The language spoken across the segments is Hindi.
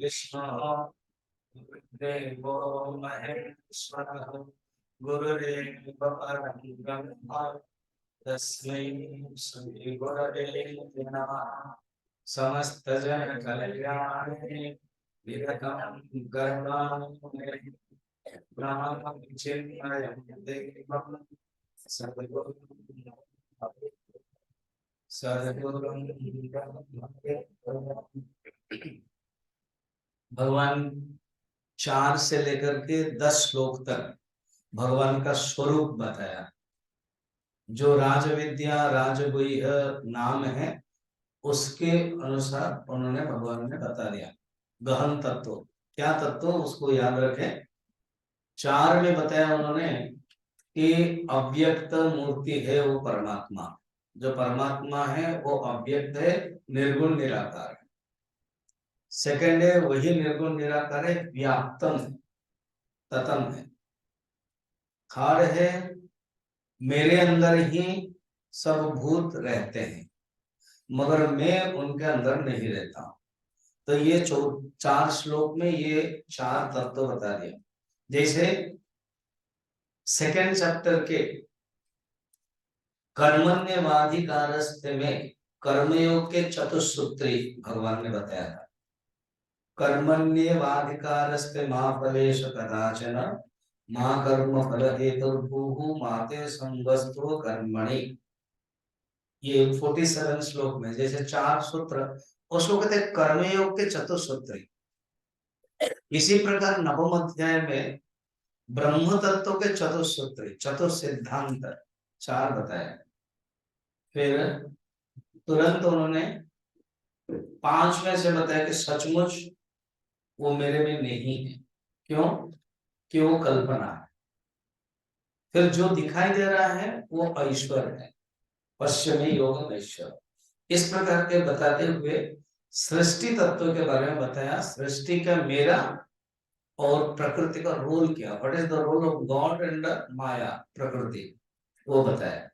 विष्णु गुरुदेवो महेश्वरः गुरुरेव परं ब्रह्म तस्मै श्री गुरवे नमः। समस्त जन कल्याणे विरतं करुणामये ब्रह्मं चिन्मयं देवं सद्गुरुं भगवान 4 से लेकर के 10 श्लोक तक भगवान का स्वरूप बताया। जो राजविद्या राजगुह्य नाम है उसके अनुसार उन्होंने भगवान ने बता दिया। गहन तत्व क्या तत्व उसको याद रखें। 4 में बताया उन्होंने कि अव्यक्त मूर्ति है वो परमात्मा। जो परमात्मा है वो अव्यक्त है, निर्गुण निराकार है। सेकंड है वही निर्गुण निराकार है, व्याप्तम ततम है। थर्ड है मेरे अंदर ही सब भूत रहते हैं मगर मैं उनके अंदर नहीं रहता हूं। तो ये 4 श्लोक में ये 4 तत्व बता दिया। जैसे सेकंड चैप्टर के कर्मण्यवाधिकारस्ते में कर्मयोग के चतुसूत्री भगवान ने बताया था। कर्मण्यवाधिकारस्ते मां फलेषु कदाचन मां कर्म फल हेतुर्भुः माते संगस्तु कर्मणि। ये 47 श्लोक में जैसे 4 सूत्र उसको कहते हैं कर्मयोग के चतुसूत्री। इसी प्रकार नवम अध्याय में ब्रह्म तत्व के चतुसूत्री चतुसिद्धांत 4 बताया। फिर तुरंत उन्होंने 5 में से बताया कि सचमुच वो मेरे में नहीं है। क्यों? कि वो कल्पना है। फिर जो दिखाई दे रहा है वो ऐश्वर्य है, पश्चिमी योग ऐश्वर्य। इस प्रकार के बताते हुए सृष्टि तत्व के बारे में बताया। सृष्टि का मेरा और प्रकृति का रोल क्या, what is the role of God and माया प्रकृति, वो बताया।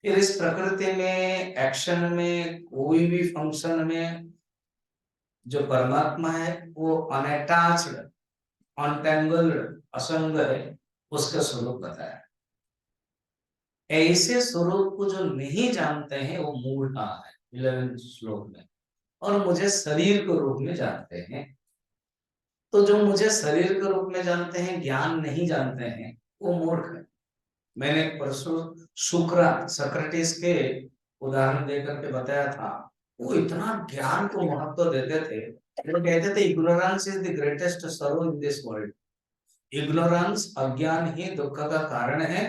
फिर इस प्रकृति में एक्शन में कोई भी फंक्शन में जो परमात्मा है वो अनअटैच्ड अनटेंगल्ड असंग है, उसका स्वरूप बताया। ऐसे स्वरूप को जो नहीं जानते हैं वो मूढ़ा है 11 श्लोक में। और मुझे शरीर के रूप में जानते हैं। तो जो मुझे शरीर के रूप में जानते हैं, ज्ञान नहीं जानते हैं, वो मूर्ख है। मैंने परसों सोक्रेटिस के उदाहरण देकर के बताया था। वो इतना ज्ञान को महत्व देते थे। वो कहते थे इग्नोरेंस इज द ग्रेटेस्ट सरो इन दिस वर्ल्ड। इग्नोरेंस अज्ञान ही दुख का कारण है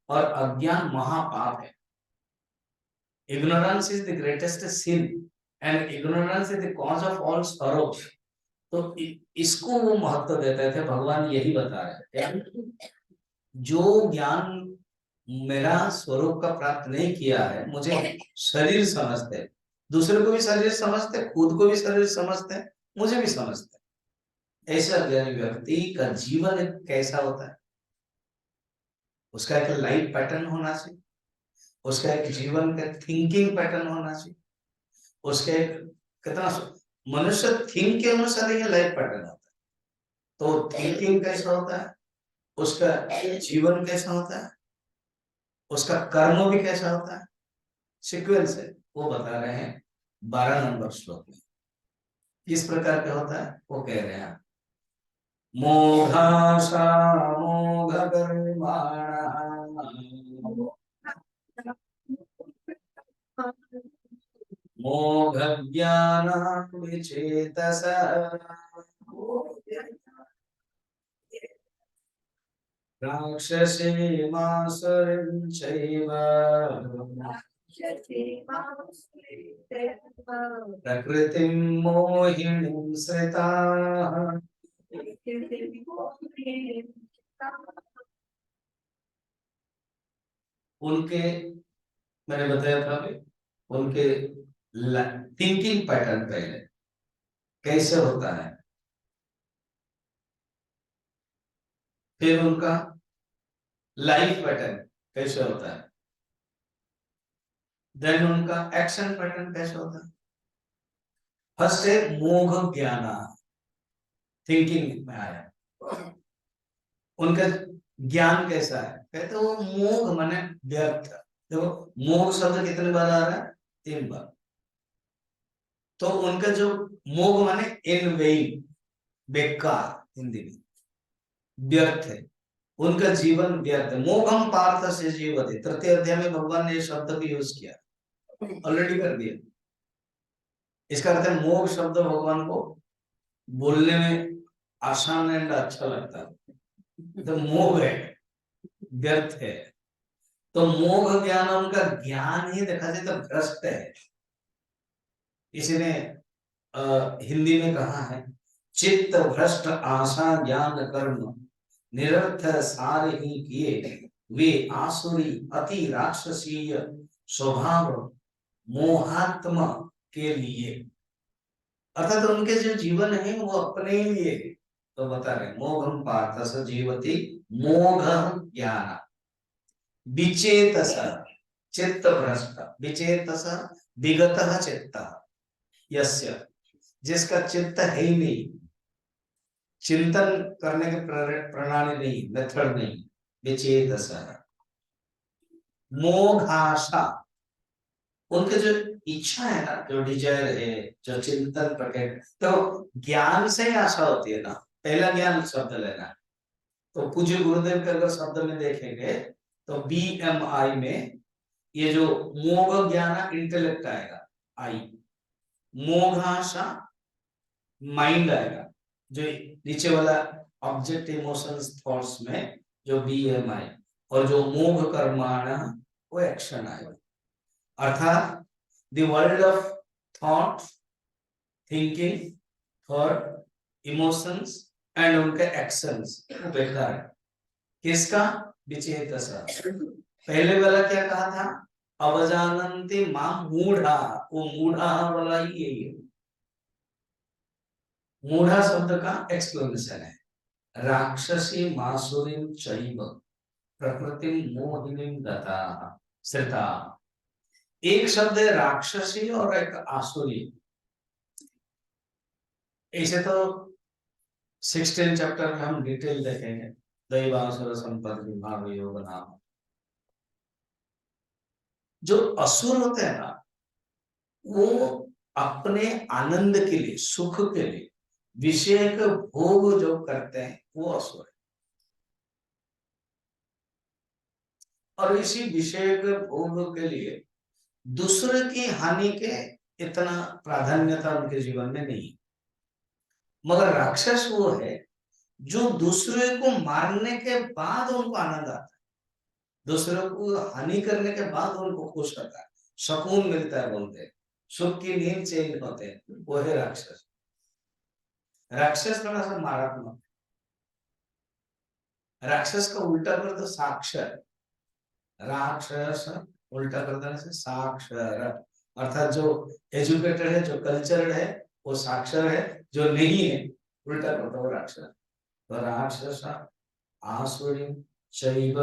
और अज्ञान महापाप है। Ignorance is the greatest sin and ignorance is the cause of all sorrow. तो इसको वो महत्व देते थे। भगवान यही बता रहे थे जो ज्ञान मेरा स्वरूप का प्राप्त नहीं किया है, मुझे शरीर समझते, दूसरे को भी शरीर समझते, खुद को भी शरीर समझते, मुझे भी समझते। ऐसा ज्ञानी व्यक्ति का जीवन कैसा होता है, उसका एक लाइफ पैटर्न होना चाहिए, उसका एक जीवन का थिंकिंग पैटर्न होना चाहिए, उसका एक कितना मनुष्य थिंक के अनुसार ही लाइफ पैटर्न होता है। तो थिंकिंग कैसा होता है, उसका जीवन कैसा होता है, उसका कर्म भी कैसा होता है, सीक्वेंस है, वो बता रहे हैं 12 नंबर श्लोक में। किस प्रकार का होता है वो कह रहे हैं। मोघाशा मोघ मोघ ज्ञान विचेतस राक्षसी मासुरीं चैव प्रकृतिं मोहिनीं श्रिताः। उनके मैंने बताया था अभी, उनके थिंकिंग पैटर्न पहले कैसे होता है, फिर उनका लाइफ पैटर्न कैसे होता है, देन उनका एक्शन पैटर्न कैसे होता है। फर्स्ट है मोघ ज्ञान। थिंकिंग में आया। उनका ज्ञान कैसा है, कहते वो मोह माने व्यर्थ। देखो मोह शब्द कितने बार आ रहा है, 3 बार। तो उनका जो मोह माने इन वेइन, बेकार हिंदी में, व्यर्थ है उनका जीवन, व्यर्थ है। मोघम पार्थ से जीवते, तृतीय अध्याय में भगवान ने ये शब्द भी यूज किया, ऑलरेडी कर दिया। इसका अर्थ है मोह शब्द भगवान को बोलने में आसान एंड अच्छा लगता है। तो मोह है, व्यर्थ है। तो मोह ज्ञान, उनका ज्ञान ही देखा जाए तो भ्रष्ट है। किसी ने हिंदी में कहा है, चित्त भ्रष्ट आशा ज्ञान कर्म निरर्थ सार ही किए, वे आसुरी अति राक्षसीय स्वभाव मोहात्मा के लिए। अर्थात तो उनके जो जीवन है वो अपने लिए है। तो बता रहे मोघम पार्थ स जीवति मोघ ज्ञान विचेतस चित्त भ्रष्ट, विचेतस विगतः चित्त यस्य, जिसका चित्त है ही नहीं, चिंतन करने की प्रणाली नहीं, मेथड नहीं, विचेतस। मोघाशा, उनके जो इच्छा है ना, जो डिजायर है, जो चिंतन प्रकट, तो ज्ञान से ही आशा होती है ना। पहला ज्ञान शब्द लेना, तो पूज्य गुरुदेव के अगर शब्द में देखेंगे तो BMI में ये जो मोघ ज्ञान इंटेलेक्ट आएगा, आई, मोघाशा माइंड आएगा, जो नीचे वाला ऑब्जेक्ट इमोशंस थॉट्स में जो BMI, और जो मोघ कर्माण वो एक्शन आएगा। अर्थात the world of thought, thinking, thought, emotions and उनके एक्शंस वो बेकार है। किसका, विचेतसा। पहले वाला क्या कहा था, अवजानन्ति मां मूढ़ा, वो मूढ़ा वाला ही यही है। मूढ़ा शब्द का एक्सप्लेनेशन है, राक्षसी मासुरीम चैव प्रकृति मोहिनीम गता श्रिता। एक शब्द है राक्षसी और एक आसुरी। ऐसे तो 16 चैप्टर में हम डिटेल देखेंगे, दैवासुर संपद विभाग योग नाम। जो असुर होते हैं ना, वो अपने आनंद के लिए, सुख के लिए विषय के भोग जो करते हैं वो असुर है। और इसी विषय के भोग के लिए दूसरे की हानि के इतना प्राधान्यता उनके जीवन में नहीं। मगर राक्षस वो है जो दूसरे को मारने के बाद उनको आनंद आता है, दूसरों को हानि करने के बाद उनको खुश होता है, सुकून मिलता है, बोलते हैं सुख की नींद चैन होते हैं, वो है राक्षस। राक्षस थोड़ा सा मारात्मक, राक्षस का उल्टा कर दो साक्षर, राक्षस उल्टा कर देने से साक्षर, अर्थात जो एजुकेटेड है, जो कल्चर्ड है वो साक्षर है, जो नहीं है उल्टा कर दो वो राक्षस। तो राक्षस आसुरी शैव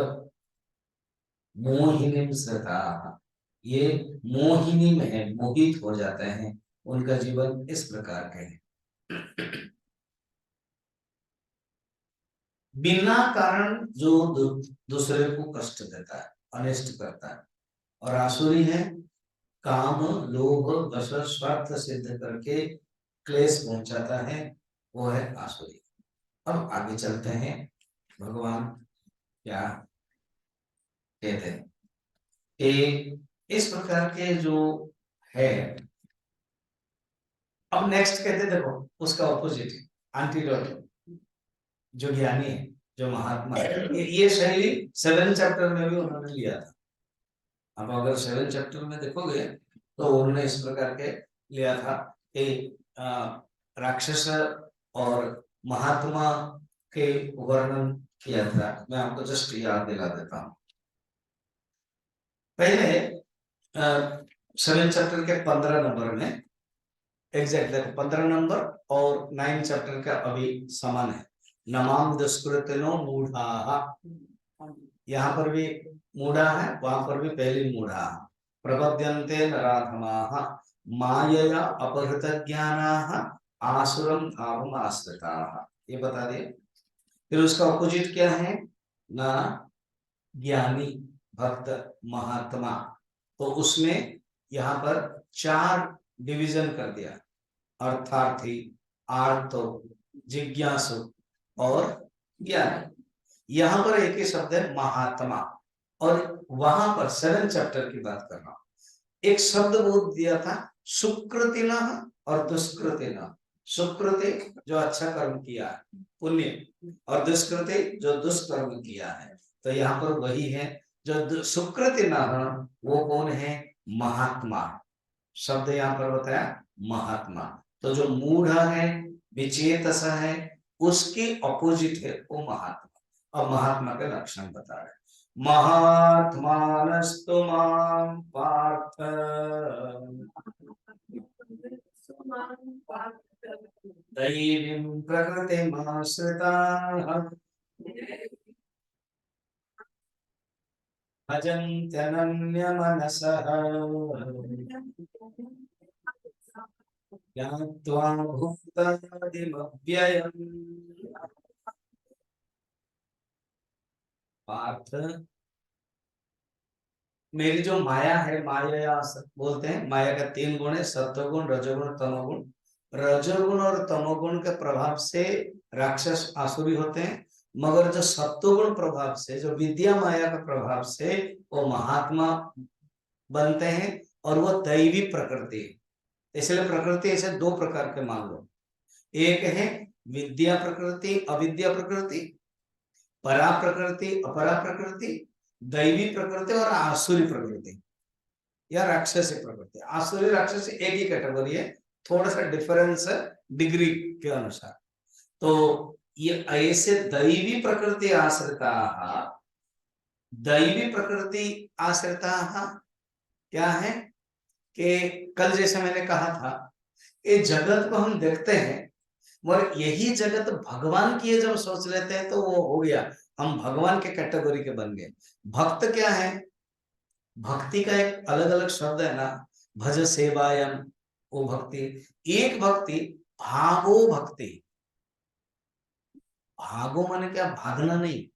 मोहिनीम सता, ये मोहिनी में है, मोहित हो जाते हैं, उनका जीवन इस प्रकार का है। बिना कारण जो दूसरे को कष्ट देता है, अनिष्ट करता है। और आसुरी है काम लोभ वश स्वार्थ सिद्ध करके क्लेश पहुंचाता है, वो है आसुरी। अब आगे चलते हैं, भगवान क्या कहते हैं कि इस प्रकार के जो है। अब नेक्स्ट कहते देखो उसका ऑपोजिट, एंटीडोट, जो ज्ञानी है, जो महात्मा है, ये शैली 7 चैप्टर में भी उन्होंने लिया था। अब अगर 7 चैप्टर में देखोगे तो उन्होंने इस प्रकार के लिया था कि राक्षस और महात्मा के वर्णन किया था। मैं आपको जस्ट याद दिला देता हूँ। पहले 7 चैप्टर के 15 नंबर में एग्जैक्ट 15 नंबर और 9 चैप्टर का अभी समान है। नमाम दुष्कृतिनो मूढ़ा, यहाँ पर भी मूढ़ा है, वहां पर भी पहली मूढ़ा। प्रपद्यन्ते नराधमाः मायया अपहृत ज्ञानाः आसुरम भावम आश्रिता, ये बता दिए। फिर उसका ऑपोजिट क्या है ना, ज्ञानी, भक्त, महात्मा। तो उसमें यहाँ पर 4 डिवीजन कर दिया, अर्थार्थी, आर्तो, जिज्ञासु और ज्ञानी। यहाँ पर एक ही शब्द है महात्मा, और वहां पर 7 चैप्टर की बात कर रहा हूं। एक शब्द बोल दिया था, सुकृतिना और दुष्कृतिना। सुकृति जो अच्छा कर्म किया है, पुण्य, और दुष्कृति जो दुष्कर्म किया है। तो यहाँ पर वही है, जो सुकृतिना वो कौन है, महात्मा। शब्द यहाँ पर बताया महात्मा। तो जो मूढ़ है, विचेतस है, उसके ऑपोजिट है वो महात्मा। और महात्मा के लक्षण बता रहे, महात्मानस्तु मां पार्थ दैवीं प्रकृतिमाश्रिताः भजन्त्यनन्यमनसः ज्ञात्वा भूतादिमव्ययम्। पार्थ, मेरी जो माया है, माया बोलते हैं, माया का 3 गुण है, सत्वगुण, रजोगुण, तमोगुण। रजोगुण और तमोगुण के प्रभाव से राक्षस आसुरी होते हैं, मगर जो सत्वगुण प्रभाव से, जो विद्या माया का प्रभाव से वो महात्मा बनते हैं, और वो दैवी प्रकृति है। इसलिए प्रकृति ऐसे 2 प्रकार के मान लो, एक है विद्या प्रकृति, अविद्या प्रकृति, परा प्रकृति, अपरा प्रकृति, दैवी प्रकृति और आसुरी प्रकृति या राक्षसी प्रकृति। आसुरी राक्षसी एक ही कैटेगरी है, थोड़ा सा डिफरेंस डिग्री के अनुसार। तो ये ऐसे दैवी प्रकृति आश्रिता, दैवी प्रकृति आश्रिता क्या है कि कल जैसे मैंने कहा था, ये जगत को हम देखते हैं, मगर यही जगत भगवान की है जब सोच लेते हैं तो वो हो गया, हम भगवान के कैटेगरी के बन गए। भक्त क्या है, भक्ति का एक अलग अलग शब्द है ना, भज सेवायम, वो भक्ति। एक भक्ति भागो भक्ति, भागो माने क्या, भागना नहीं,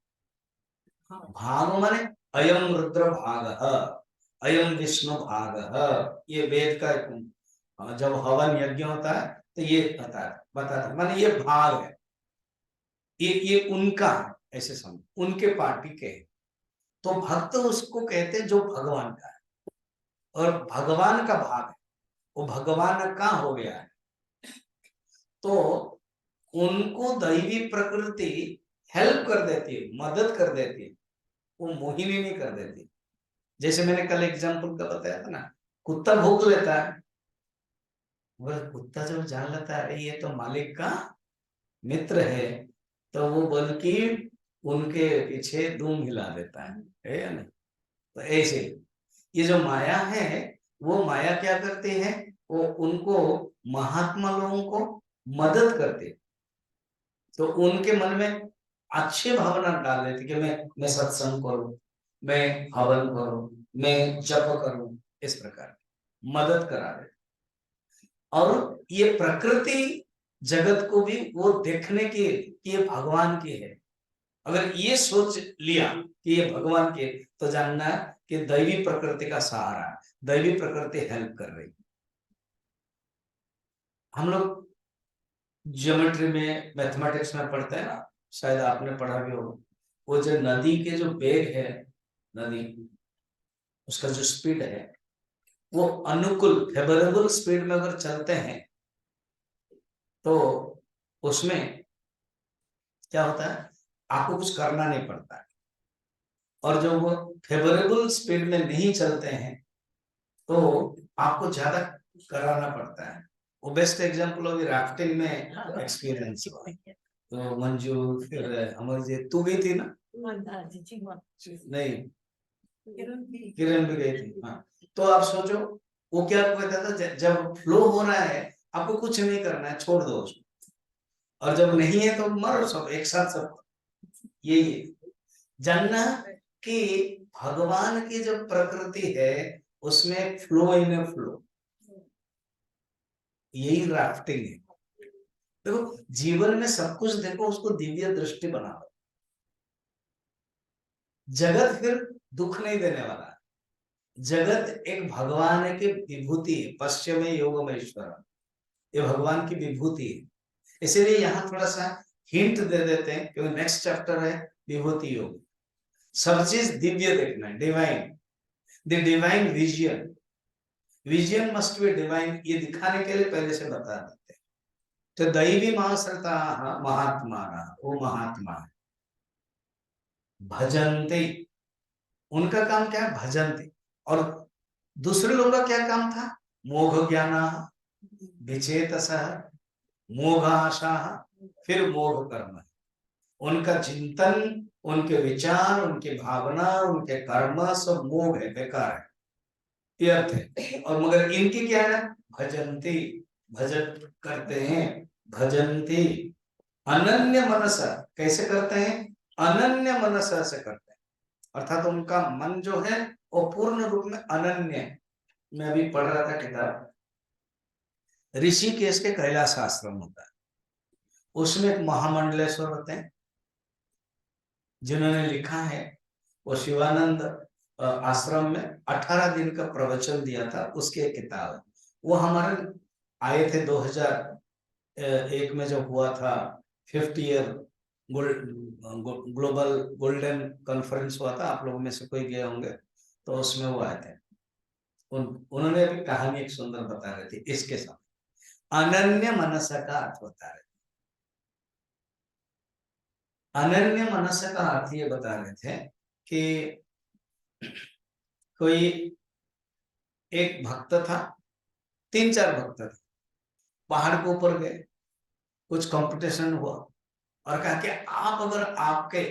भागो माने अयम रुद्र भाग, अयम विष्णु भाग। ये वेद का जब हवन यज्ञ होता है तो ये बताता है, माने ये भाग है, ये उनका है, ऐसे समझ, उनके पार्टी के। तो भक्त उसको कहते हैं जो भगवान का है, और भगवान का भाग है, वो भगवान का हो गया है। तो उनको दैवी प्रकृति हेल्प कर देती है, मदद कर देती है, वो मोहिनी नहीं कर देती। जैसे मैंने कल एग्जाम्पल का बताया था ना, कुत्ता भूख लेता है, मगर कुत्ता जब जान लेता है ये तो मालिक का मित्र है, तो वो बल्कि उनके पीछे धूम हिला देता है या नहीं। तो ऐसे ये जो माया है, वो माया क्या करती है, वो उनको, महात्मा लोगों को मदद करते, तो उनके मन में अच्छी भावना डाल देती कि मैं सत्संग करूं, मैं हवन करूं, मैं जप करूं, इस प्रकार मदद करा देते। और ये प्रकृति जगत को भी वो देखने की कि ये भगवान की है। अगर ये सोच लिया कि ये भगवान के, तो जानना कि दैवी प्रकृति का सहारा है, दैवी प्रकृति हेल्प कर रही। हम लोग ज्योमेट्री में, मैथमेटिक्स में पढ़ते हैं ना, शायद आपने पढ़ा भी होगा, वो जो नदी के जो वेग है, नदी उसका जो स्पीड है, वो अनुकूल फेवरेबल स्पीड में अगर चलते हैं तो उसमें क्या होता है, आपको कुछ करना नहीं पड़ता है। और जब वो फेवरेबल स्पीड में नहीं चलते हैं तो आपको ज्यादा कराना पड़ता है। वो बेस्ट एग्जांपल अभी राफ्टिंग में एक्सपीरियंस हुआ। तो मंजू, फिर अमरजीत, तू गई थी ना? नहीं, किरण भी गई थी। हाँ, तो आप सोचो, वो क्या कहता था, जब फ्लो हो रहा है आपको कुछ नहीं करना है, छोड़ दो उसको, और जब नहीं है तो मरो सब एक साथ सब। यही जानना कि भगवान की जो प्रकृति है उसमें फ्लो इन फ्लो, यही राफ्टिंग है। देखो जीवन में सब कुछ देखो, उसको दिव्य दृष्टि बना लो। जगत फिर दुख नहीं देने वाला है। जगत एक भगवान की विभूति है, पश्चिम योगम ईश्वर, ये भगवान की विभूति है। इसीलिए यहाँ थोड़ा सा हिंट दे देते हैं, क्योंकि नेक्स्ट चैप्टर है विभूति योग। सब चीज दिव्य देखना है, divine, the divine vision, vision must be divine, ये दिखाने के लिए पहले से बता देते हैं। तो दैवी महाश्रता महात्मा, वो महात्मा है, भजनते, उनका काम क्या है, भजनते। और दूसरे लोगों का क्या काम था, मोघ ज्ञाना विचेतस, मोघ आशा, फिर मोघ कर्म। उनका चिंतन, उनके विचार, उनकी भावना, उनके कर्म सब मोघ है, बेकार है, ये अर्थ है। और मगर इनकी क्या है, भजंती, भजन करते हैं, भजंती अनन्य मनसा, कैसे करते हैं, अनन्य मनसा से करते हैं, अर्थात उनका मन जो है वो पूर्ण रूप में अनन्य है। मैं अभी पढ़ रहा था किताब, ऋषिकेश के कैलाश आश्रम होता है, उसमें एक महामंडलेश्वर होते हैं, जिन्होंने लिखा है, वो शिवानंद आश्रम में 18 दिन का प्रवचन दिया था, उसकी एक किताब है। वो हमारे आए थे 2001 में जब हुआ था 50 ईयर ग्लोबल गोल्डन कॉन्फ्रेंस हुआ था, आप लोगों में से कोई गए होंगे, तो उसमें वो आए थे। उन्होंने अभी कहानी एक सुंदर बता रहे थे इसके साथ, अनन्य मनसा का अर्थ बता रहे थे। अनन्य मनस का अर्थ ये बता रहे थे कि कोई एक भक्त था, 3-4 भक्त थे, पहाड़ के ऊपर गए, कुछ कंपटीशन हुआ, और कहा कि आप अगर आपके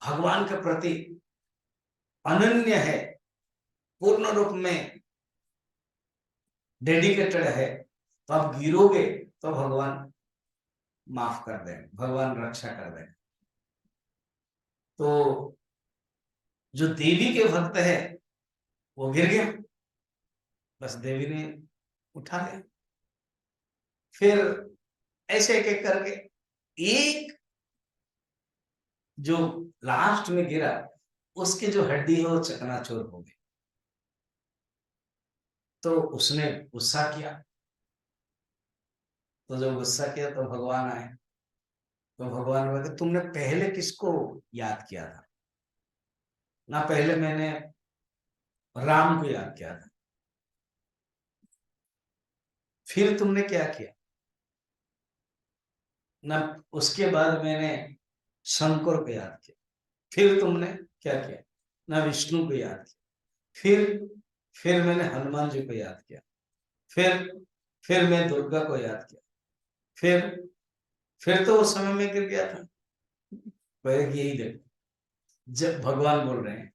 भगवान के प्रति अनन्य है, पूर्ण रूप में डेडिकेटेड है, तो आप गिरोगे तो भगवान माफ कर दें, भगवान रक्षा कर दें। तो जो देवी के भक्त है वो गिर गया, बस देवी ने उठा लिया। फिर ऐसे एक एक करके एक जो लास्ट में गिरा, उसकी जो हड्डी है वो चकनाचूर हो गई। तो उसने गुस्सा किया, तो जब गुस्सा किया तो भगवान आए, तो भगवान बोले तुमने पहले किसको याद किया था, ना पहले मैंने राम को याद किया था, फिर तुमने क्या किया, ना उसके बाद मैंने शंकर को याद किया, फिर तुमने क्या किया, ना विष्णु को याद किया, फिर मैंने हनुमान जी को याद किया, फिर मैं दुर्गा को याद किया, फिर तो उस समय में गिर गया था। पहले यही देखो, जब भगवान बोल रहे हैं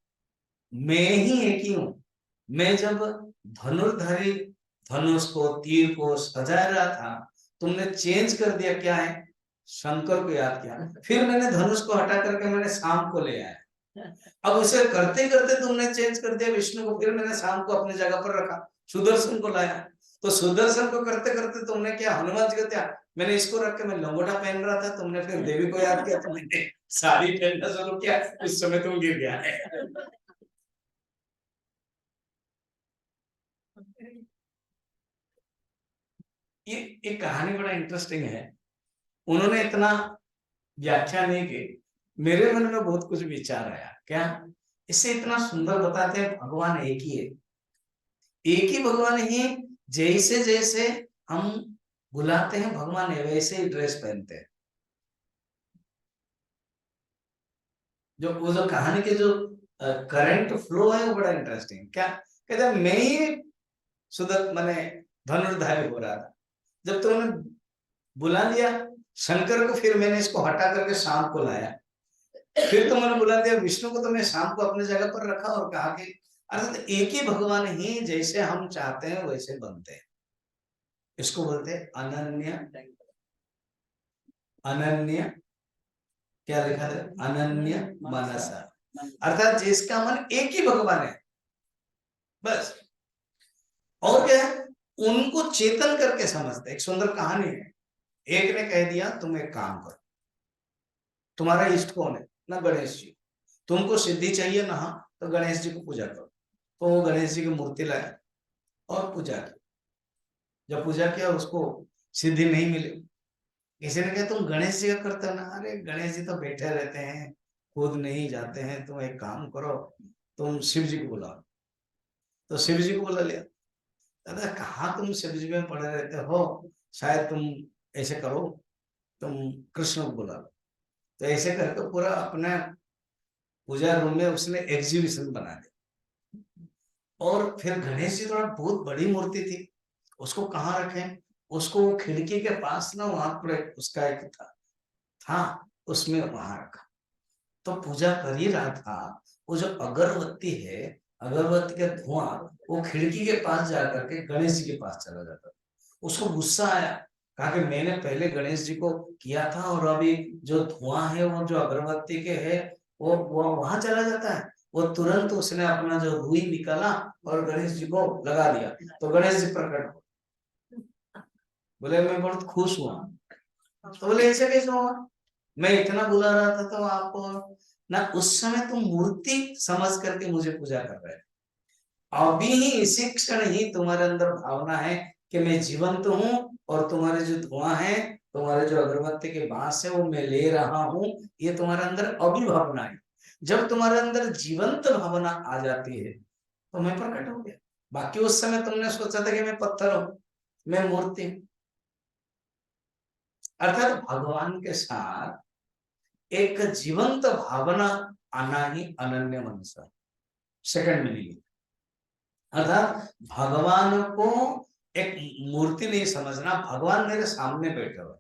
मैं ही एक ही हूं, मैं जब धनुर्धारी धनुष को, तीर को सजा रहा था, तुमने चेंज कर दिया, क्या है, शंकर को याद किया, फिर मैंने धनुष को हटा करके मैंने शाम को ले आया, अब उसे करते करते तुमने चेंज कर दिया विष्णु को, फिर मैंने शाम को अपनी जगह पर रखा, सुदर्शन को लाया, तो सुदर्शन को करते करते तुमने क्या, हनुमान जी को क्या, मैंने इसको रख के मैं लंगोटा पहन रहा था, तुमने फिर देवी को याद किया, तो मैंने साड़ी पहनना शुरू किया, उस समय तुम गिर गया है। ये कहानी बड़ा इंटरेस्टिंग है, उन्होंने इतना व्याख्या नहीं की, मेरे मन में बहुत कुछ विचार आया, क्या इससे इतना सुंदर बताते हैं, भगवान एक ही है, एक ही भगवान है, जैसे जैसे हम बुलाते हैं भगवान है वैसे ही ड्रेस पहनते हैं। जो वो जो कहानी के जो करंट फ्लो है वो बड़ा इंटरेस्टिंग, क्या कहते हैं, मैं ही सुदर्शन माने धनुर्धारी हो रहा था, जब तुमने बुला लिया शंकर को, फिर मैंने इसको हटा करके शाम को लाया, फिर तो मैंने बुला दिया विष्णु को, तो मैं शाम को अपनी जगह पर रखा, और कहा कि अर्थात एक ही भगवान ही जैसे हम चाहते हैं वैसे बनते हैं, इसको बोलते हैं अनन्य, अनन्य क्या लिखा है, अनन्य मनसा, अर्थात जिसका मन एक ही भगवान है बस, और क्या है, उनको चेतन करके समझते। एक सुंदर कहानी है, एक ने कह दिया तुम एक काम करो, तुम्हारा इष्ट कौन है ना, गणेश जी, तुमको सिद्धि चाहिए ना, हाँ, तो गणेश जी को पूजा करो। तो वो गणेश जी की मूर्ति लाया और पूजा की। जब पूजा किया उसको सिद्धि नहीं मिली। किसी ने कहा तुम गणेश जी का करते हो ना, अरे गणेश जी तो बैठे रहते हैं, खुद नहीं जाते हैं, तुम एक काम करो, तुम शिव जी को बुलाओ। तो शिव जी को बुला लिया। दादा कहाँ तुम शिव जी में पड़े रहते हो, शायद तुम ऐसे करो, तुम कृष्ण को बुला लो। तो ऐसे करके पूरा अपने पूजा रूम में उसने एग्जीबिशन बना दिया। और फिर गणेश जी थोड़ा बहुत बड़ी मूर्ति थी, उसको कहाँ रखें, उसको खिड़की के पास ना वहां पर उसका एक था, उसमें वहां रखा। तो पूजा कर ही रहा था, वो जो अगरबत्ती है, अगरबत्ती का धुआं वो खिड़की के पास जाकर के गणेश जी के पास चला जाता था। उसको गुस्सा आया, कहा कि मैंने पहले गणेश जी को किया था और अभी जो धुआं है वो जो अगरबत्ती के है वो वहां चला जाता है। वो तुरंत उसने अपना जो रुई निकाला और गणेश जी को लगा दिया। तो गणेश जी प्रकट हो, बोले मैं बहुत खुश हुआ। तो बोले ऐसे कैसे हुआ, मैं इतना बुला रहा था तो आपको ना, उस समय तुम मूर्ति समझ करके मुझे पूजा कर रहे थे, अभी ही इसी क्षण ही तुम्हारे अंदर भावना है कि मैं जीवंत हूँ, और तुम्हारे जो धुआं है, तुम्हारे जो अगरबत्ती के बांस है वो मैं ले रहा हूँ, ये तुम्हारे अंदर अभी भावना है। जब तुम्हारे अंदर जीवंत भावना आ जाती है तो मैं प्रकट हो गया। बाकी उस समय तुमने सोचा था कि मैं पत्थर हूं, मैं मूर्ति हूं। अर्थात भगवान के साथ एक जीवंत भावना आना ही अनन्य मनसा, सेकंड मीनिंग। अर्थात भगवान को एक मूर्ति नहीं समझना, भगवान मेरे सामने बैठे हुए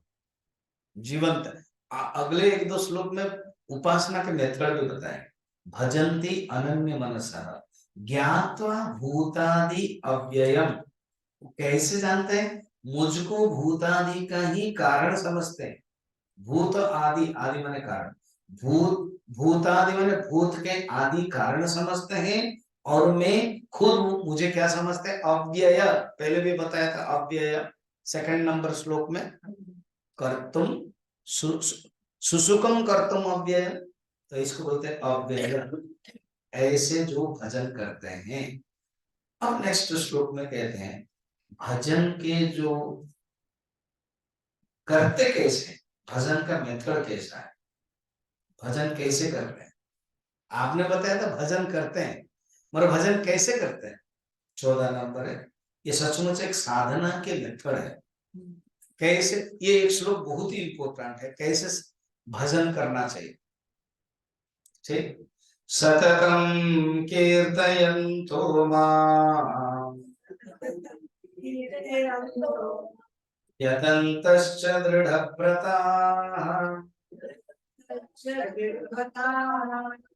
जीवंत है। अगले एक दो श्लोक में उपासना के मेथड भी बताए। भजन्ति अनन्य मनसा ज्ञात्वा भूतादि अव्ययम। कैसे जानते हैं, मुझको भूतादि का ही कारण समझते हैं। भूत आदि, आदि माने कारण, भूत भूतादि माने भूत के आदि कारण समझते हैं। और मैं खुद मुझे क्या समझते हैं, अव्यय, पहले भी बताया था अव्यय, सेकंड नंबर श्लोक में, कर्तुम सुसुकम कर्तुम अव्यय, तो इसको बोलते हैं अव्यय, ऐसे जो भजन करते हैं। अब नेक्स्ट श्लोक में कहते हैं भजन के जो करते कैसे, भजन का मेथड कैसा है, भजन कैसे कर रहे हैं। आपने बताया था भजन करते हैं, मगर भजन कैसे करते हैं, 14 नंबर है। ये सचमुच एक साधना के मेथड है। कैसे, ये एक श्लोक बहुत ही इंपॉर्टेंट है, कैसे भजन करना चाहिए। ठीक, सततम कीर्तयन्तो मां यतन्तश्च दृढव्रताः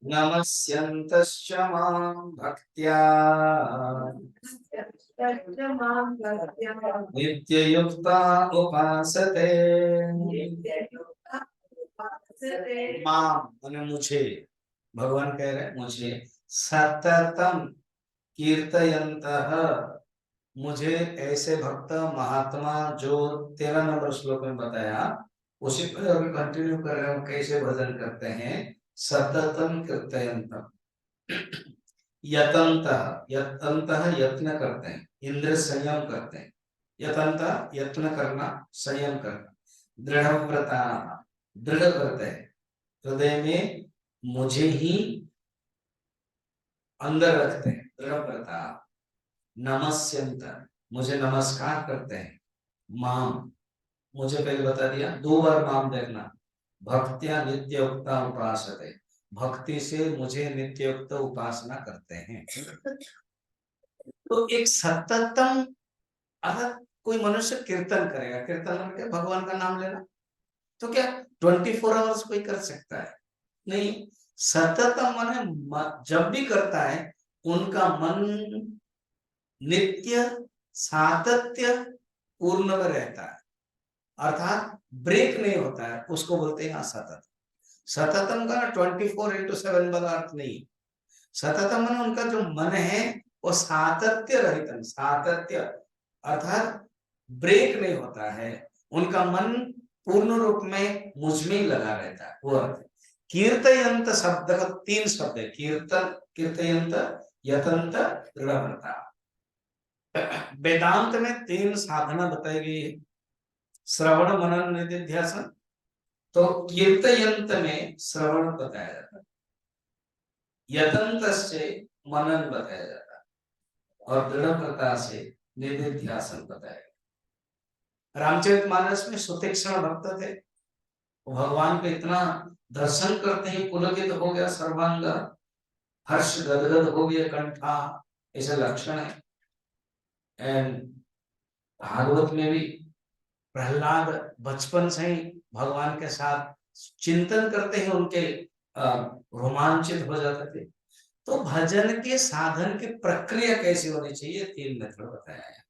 नमस्यन्तश्च मां भक्त्या नित्ययुक्ता उपासते। मां माने मुझे, भगवान कह रहे हैं मुझे, सततम कीर्तयन्तः, मुझे ऐसे भक्त महात्मा जो 13 नंबर श्लोक में बताया, उसी पर अभी कंटिन्यू कर रहे हो, कैसे भजन करते हैं। सततम कीर्तयन्तः, यतन्तः, यतन्तः यत्न करते हैं, इंद्र संयम करते हैं, यतन्तः यत्न करना, संयम करना, दृढ़व्रता, दृढ़ करते हैं, हृदय में मुझे ही अंदर रखते हैं, दृढ़व्रता, नमस्यन्त, मुझे नमस्कार करते हैं, माम, मुझे पहले बता दिया, 2 बार माम देखना, भक्त्या नित्युक्ता उपासते, भक्ति से मुझे नित्युक्त उपासना करते हैं। तो एक सततम, अगर कोई मनुष्य कीर्तन करेगा, कीर्तन करके भगवान का नाम लेना, तो क्या 24 आवर्स कोई कर सकता है, नहीं। सततम माने जब भी करता है उनका मन नित्य सातत्य पूर्ण में रहता है, अर्थात ब्रेक नहीं होता है, उसको बोलते हैं सतत। सततम का 24/7 वाला अर्थ नहीं, सततम मन उनका जो मन है वो सातत्य रहित, सातत्य अर्थात ब्रेक नहीं होता है, उनका मन पूर्ण रूप में मुझ में ही लगा रहता है, वो अर्थ है। कीर्तयंत शब्द का 3 शब्द है, कीर्तन, कीर्तयंत, यतंत, दृढ़व्रता। वेदांत में 3 साधना बताई गई है, श्रवण मनन निधिध्यासन। तो कीर्तयंत में श्रवण बताया जाता है, यतंत से मनन बताया जाता है, और दृढ़व्रता से निधिध्यासन बताया गया। रामचरितमानस में सुतीक्ष्ण भक्त थे, भगवान को इतना दर्शन करते ही पुलकित हो गया सर्वांग, हर्ष गदगद हो गया कंठा, ऐसे लक्षण है। एंड भागवत में भी प्रहलाद बचपन से ही भगवान के साथ चिंतन करते ही उनके रोमांचित हो जाते थे। तो भजन के साधन की प्रक्रिया कैसी होनी चाहिए, 3 मेथड बताया है।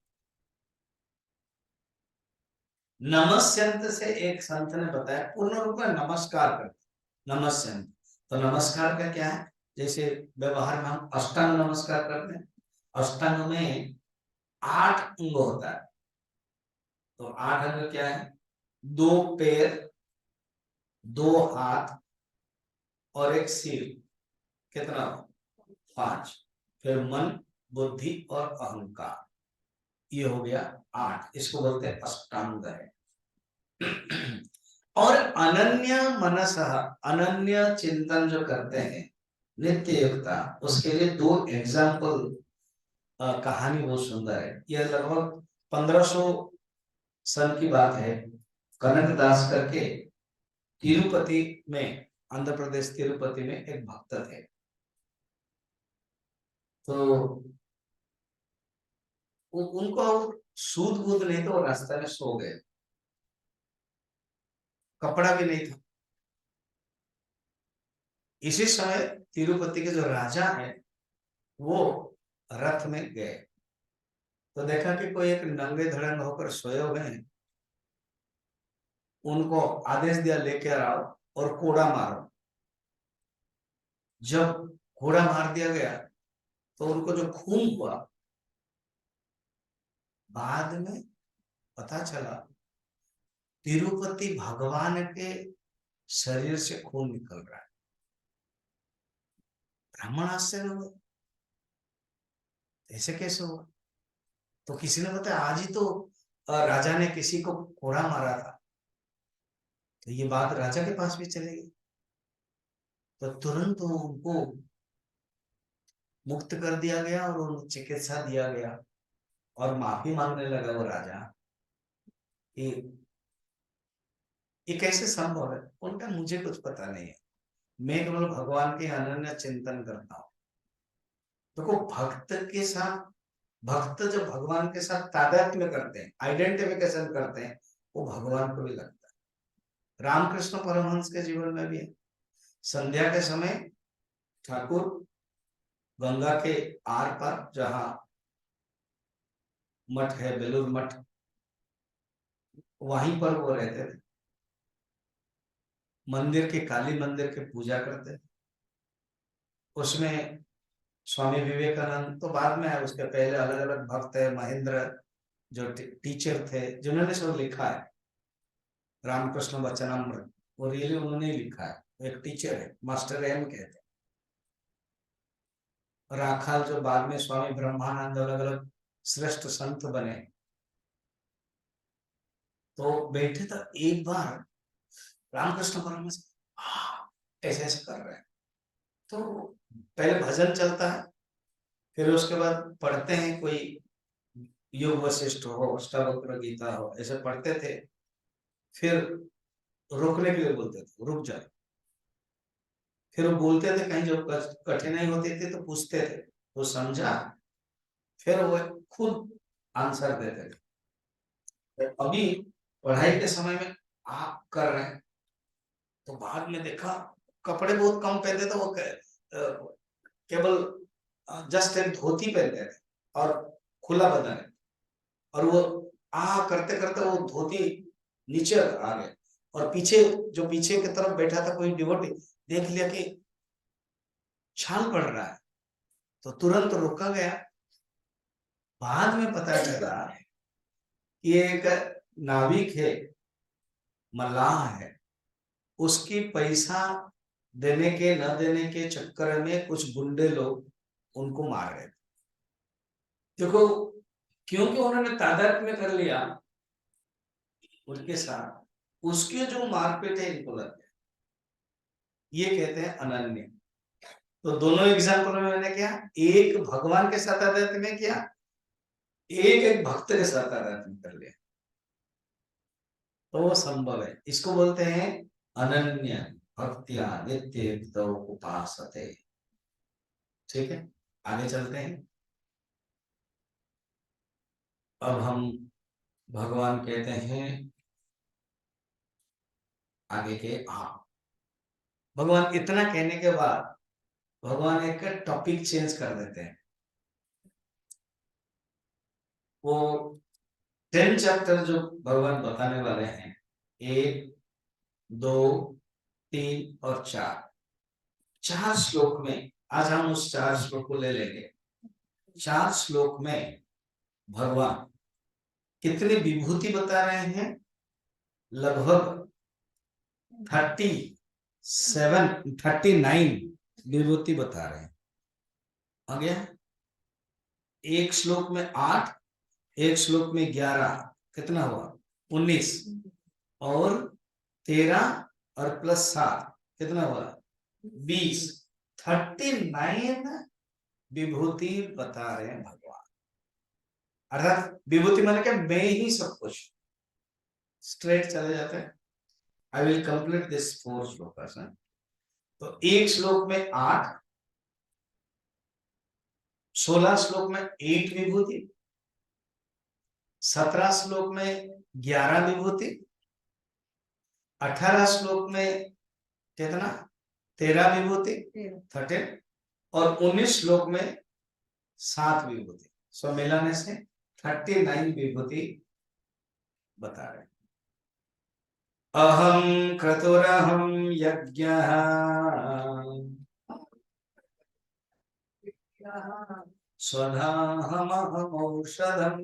नमस्यंत से एक संत ने बताया, पूर्ण रूप में नमस्कार करते, नमस्यंत। तो नमस्कार का क्या है, जैसे व्यवहार में हम अष्टांग नमस्कार करते हैं, अष्टांग में 8 अंग होता है। तो 8 अंग क्या है, 2 पैर, 2 हाथ और 1 सिर, कितना, 5। फिर मन, बुद्धि और अहंकार, ये हो गया 8। इसको बोलते हैं अष्टांग है। और अनन्य मनस, अनन्य चिंतन जो करते हैं नित्य युक्ता, उसके लिए 2 एग्जाम्पल कहानी बहुत सुंदर है। यह लगभग 1500 सन की बात है। कनक दास करके तिरुपति में, आंध्र प्रदेश तिरुपति में एक भक्त थे। तो उनको सूद बूद नहीं, तो वो रास्ते में सो गए, कपड़ा भी नहीं था। इसी समय तिरुपति के जो राजा है वो रथ में गए, तो देखा कि कोई एक नंगे धड़ंग होकर सोए हुए हैं। उनको आदेश दिया, लेके आओ और कोड़ा मारो। जब कोड़ा मार दिया गया तो उनको जो खून हुआ, बाद में पता चला तिरुपति भगवान के शरीर से खून निकल रहा है। ब्राह्मण आश्चर्य हुए, ऐसे कैसे हुआ? तो किसी ने बताया, आज ही तो राजा ने किसी को कोड़ा मारा था। तो ये बात राजा के पास भी चली गई, तो तुरंत उनको मुक्त कर दिया गया और उनको चिकित्सा दिया गया। और माफी मांगने लगा वो राजा कि ये कैसे संभव है। उनका मुझे कुछ पता नहीं है, मैं केवल भगवान के अनन्य चिंतन करता हूँ। देखो, भक्त के साथ, भक्त जब भगवान के साथ तादात्म्य करते हैं, आइडेंटिफिकेशन करते हैं, वो भगवान को भी लगता है। रामकृष्ण परमहंस के जीवन में भी है। संध्या के समय ठाकुर गंगा के आर पार, जहां मठ है, बेलूर मठ, वहीं पर वो रहते थे। मंदिर के, काली मंदिर के पूजा करते थे। उसमें स्वामी विवेकानंद तो बाद में आए, उसके पहले अलग अलग भक्त है, महेंद्र जो टीचर थे, जिन्होंने सब लिखा है रामकृष्ण वचनामृत, वो रियली उन्होंने लिखा है। एक टीचर है, मास्टर एम कहते हैं। राखाल जो बाद में स्वामी ब्रह्मानंद, अलग अलग श्रेष्ठ संत बने। तो बैठे तो एक बार रामकृष्ण परमहंस ऐसे ऐसे कर रहे हैं, तो पहले भजन चलता है, फिर उसके बाद पढ़ते हैं, कोई योग वशिष्ठ हो, अष्टावक्र गीता हो, ऐसे पढ़ते थे। फिर रोकने के लिए बोलते थे, रुक जाओ। फिर वो बोलते थे, कहीं जो कठिनाई होती थी तो पूछते थे, वो समझा, फिर वो खुद आंसर देते थे। अभी पढ़ाई के समय में आप कर रहे हैं, तो बाद में देखा कपड़े बहुत कम पहनते थे, वो केवल जस्ट एक धोती पहनते थे और खुला बदन है, और वो करते करते वो धोती नीचे आ गए, और पीछे, जो पीछे की तरफ बैठा था कोई डिवोटी, देख लिया कि छाल पड़ रहा है, तो तुरंत रोका गया। बाद में पता चला कि एक नाविक है, मल्लाह है, उसकी पैसा देने के न देने के चक्कर में कुछ गुंडे लोग उनको मार रहे थे। देखो, क्योंकि उन्होंने तादाद में कर लिया उनके साथ, उसके जो मारपीट है इनको लग गया, ये कहते हैं अनन्य। तो दोनों एग्जाम्पल में मैंने क्या, एक भगवान के साथ आध्यात्म में किया, एक भक्त के साथ आध्यात्म कर लिया, तो वो संभव है। इसको बोलते हैं अनन्य भक्त्या नित्य उपासते। ठीक है, आगे चलते हैं। अब हम भगवान कहते हैं आगे के, हाँ, भगवान इतना कहने के बाद भगवान एक टॉपिक चेंज कर देते हैं। वो 10 चैप्टर जो भगवान बताने वाले हैं, 1, 2, 3 और 4 श्लोक में, आज हम उस 4 श्लोक को ले लेंगे। 4 श्लोक में भगवान कितनी विभूति बता रहे हैं, लगभग 39 विभूति बता रहे हैं। आ गया, एक श्लोक में 8, एक श्लोक में 11, कितना हुआ 19, और 13 और प्लस 7 कितना हुआ 20, 39 विभूति बता रहे हैं भगवान। अर्थात विभूति माने क्या, मैं ही सब कुछ। स्ट्रेट चले जाते हैं, आई विल कंप्लीट दिस 4 श्लोक। तो एक श्लोक में 8, 16 श्लोक में 8 विभूति, 17 श्लोक में 11 विभूति, 18 श्लोक में कितना 13 विभूति 13, और 19 श्लोक में 7 विभूति। सो मिलाने से 39 विभूति बता रहे हैं। अहम क्रतुरहम यज्ञः स्वधाहमहमौषधम्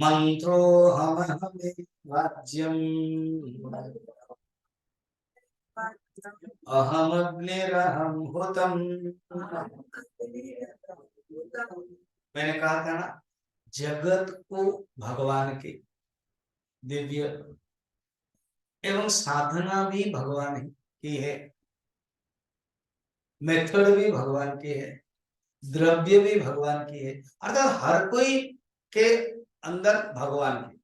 मंत्रोऽहमहमेवाज्यम् अहमग्निरहं हुतम्। मैंने कहा था ना, जगत को भगवान के दिव्य एवं साधना भी भगवान की है, मेथड भी भगवान की है, द्रव्य भी भगवान की है, अर्थात हर कोई के अंदर भगवान की।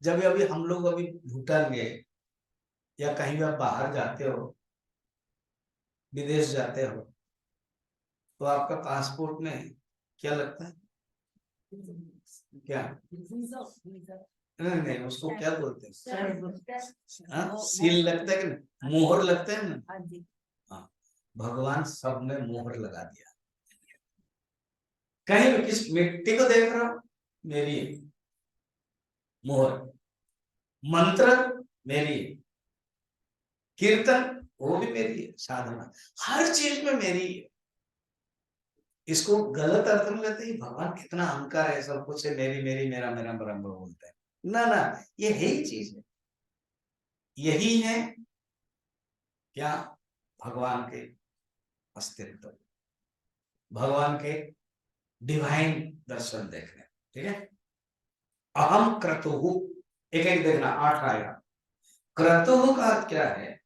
जब अभी हम लोग अभी भूटान गए या कहीं भी आप बाहर जाते हो, विदेश जाते हो, तो आपका पासपोर्ट में क्या लगता है, क्या नहीं नहीं, उसको क्या बोलते हैं, सील लगता है कि नहीं, मोहर लगता है ना। हाँ, भगवान सब में मोहर लगा दिया। कहीं भी किस व्यक्ति को देख रहा हो, मेरी मोहर, मंत्र मेरी, कीर्तन वो भी मेरी है, साधना हर चीज में मेरी है। इसको गलत अर्थ में लेते ही भगवान कितना अहंकार है, सब कुछ है मेरी मेरी मेरा मेरा बराबर बोलता है। ना ना, ये है ही चीज है, यही है क्या, भगवान के अस्तित्व, भगवान के डिवाइन दर्शन देखने। ठीक है, अहम क्रतुहु, एक एक देखना, 8 आएगा। क्रतुहु का अर्थ क्या है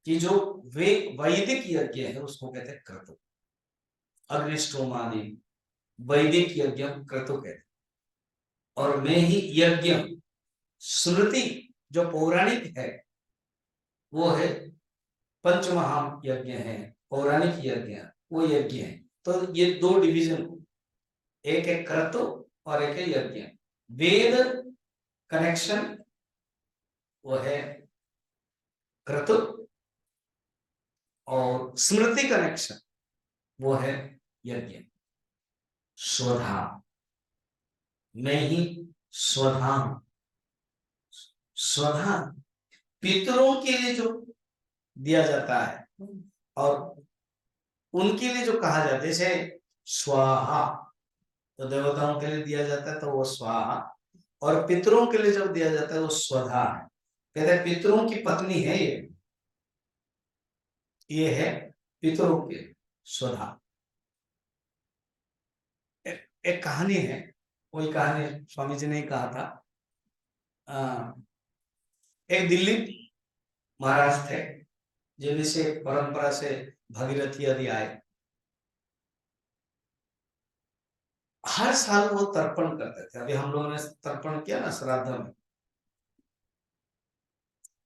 कि जो वे वैदिक यज्ञ है उसको कहते हैं क्रतु। अग्निष्टोमादि वैदिक यज्ञ क्रतु कहते हैं। और मैं ही यज्ञ, स्मृति जो पौराणिक है वो है पंचमहायज्ञ है, पौराणिक यज्ञ वो यज्ञ है। तो ये 2 डिवीजन, एक है क्रतु और एक है यज्ञ। वेद कनेक्शन वो है क्रतु, और स्मृति कनेक्शन वो है यज्ञ। स्वधा, मैं ही स्वधा, स्वधा पितरों के लिए जो दिया जाता है और उनके लिए जो कहा जाता है, जैसे स्वाहा, तो देवताओं के लिए दिया जाता है तो वो स्वाहा, और पितरों के लिए जब दिया जाता है वो स्वधा है। कहते हैं पितरों की पत्नी है ये है पितरों के स्वधा। एक कहानी है, वही कहानी स्वामी जी ने कहा था। अ, एक दिल्ली महाराज थे जिनसे से परंपरा से भगीरथी आदि आए। हर साल वो तर्पण करते थे। अभी हम लोगों ने तर्पण किया ना श्राद्ध में,